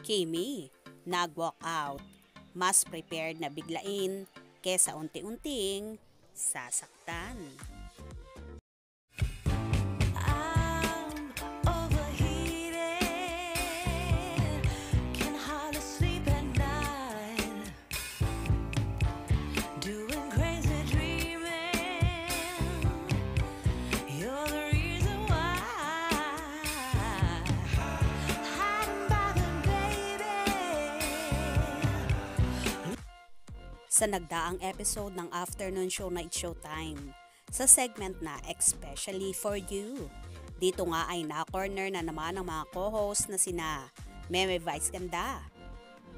Kimi, nag-walk out. Mas prepared na biglain kesa unti-unting sasaktan. Sa nagdaang episode ng afternoon show na It's Showtime, sa segment na Especially For You. Dito nga ay na-corner na naman ang mga co-host na sina Meme Vice Ganda,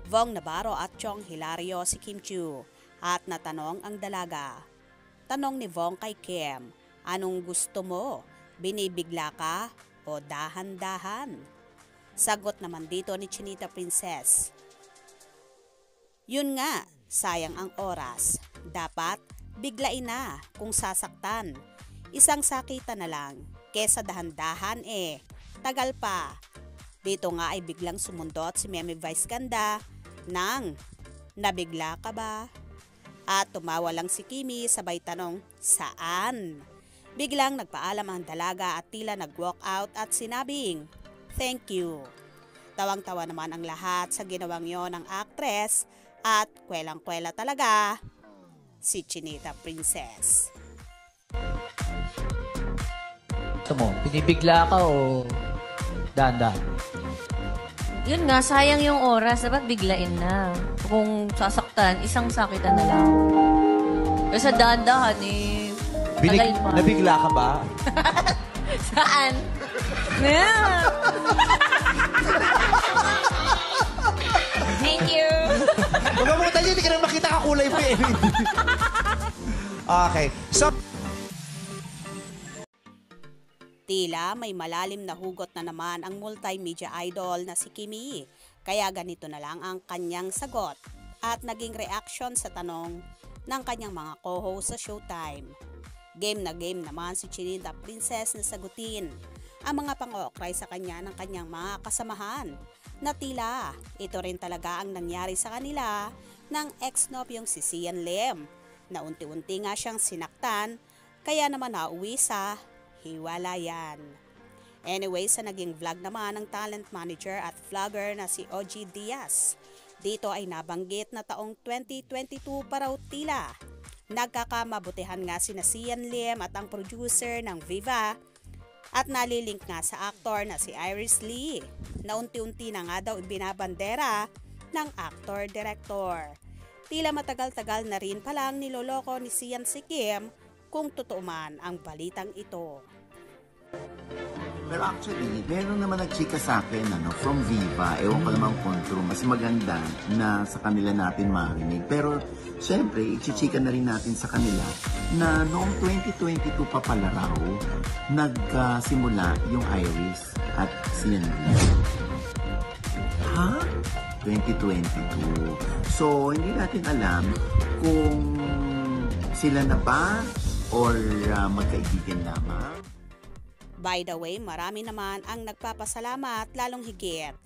Vong Navarro at Chong Hilario si Kim Chiu, at natanong ang dalaga. Tanong ni Vong kay Kim, anong gusto mo? Binibigla ka o dahan-dahan? Sagot naman dito ni Chinita Princess, yun nga, sayang ang oras. Dapat biglain na kung sasaktan. Isang sakitan na lang, kesa dahan-dahan tagal pa. Dito nga ay biglang sumundot si Meme Vice Ganda ng, nabigla ka ba? At tumawa lang si Kimi sabay tanong, saan? Biglang nagpaalam ang dalaga at tila nag-walk out at sinabing, thank you. Tawang-tawa naman ang lahat sa ginawang yon ng actress at kwelang-kwela talaga si Chinita Princess. Ito mo, pinibigla ka o dahan-dahan? Yun nga, sayang yung oras. Dapat biglain na. Kung sasaktan, isang sakitan na lang. Kasi dahan-dahan tagal pa. Nabigla ka ba? Saan? Thank you. Magamutan niya, hindi ka na makita kakulay pa Okay. So, tila may malalim na hugot na naman ang multimedia idol na si Kimi. Kaya ganito na lang ang kanyang sagot at naging reaction sa tanong ng kanyang mga co-host sa Showtime. Game na game naman si Chinita Princess na sagutin ang mga pang-okray sa kanya ng kanyang mga kasamahan na tila ito rin talaga ang nangyari sa kanila ng ex-nobyong si Sian Lim na unti-unti nga siyang sinaktan kaya naman nauwi sa hiwalayan. Anyway, sa naging vlog naman ng talent manager at vlogger na si OG Diaz, dito ay nabanggit na taong 2022 pa raw tila. Nagkakamabutihan nga sina Sian Lim at ang producer ng Viva at nalilink nga sa aktor na si Iris Lee na unti-unti na nga daw ibinabandera ng actor-director. Tila matagal-tagal na rin palang niloloko ni Sian si Kim kung totoo man ang balitang ito. Pero actually, meron naman nagchika sa akin from Viva. Ewan ko naman kung true. Mas maganda na sa kanila natin marinig. Pero, syempre, ichichika na rin natin sa kanila na noong 2022 pa pala raw, nagsimula yung Iris at Sian. Ha? 2022. So, hindi natin alam kung sila na ba or magkaibigan lamang. By the way, marami naman ang nagpapasalamat lalong higit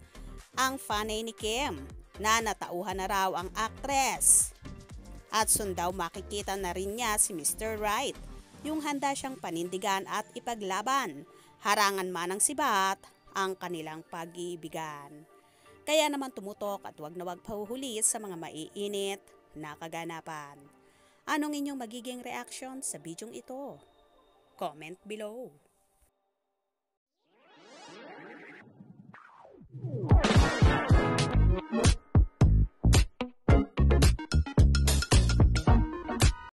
ang fanay ni Kim na natauhan na raw ang actress. At soon daw makikita na rin niya si Mr. Right, yung handa siyang panindigan at ipaglaban, harangan man ng sibat ang kanilang pag-iibigan. Kaya naman tumutok at wag na wag pahuhuli sa mga maiinit na kaganapan. Anong inyong magiging reaction sa bidyong ito? Comment below.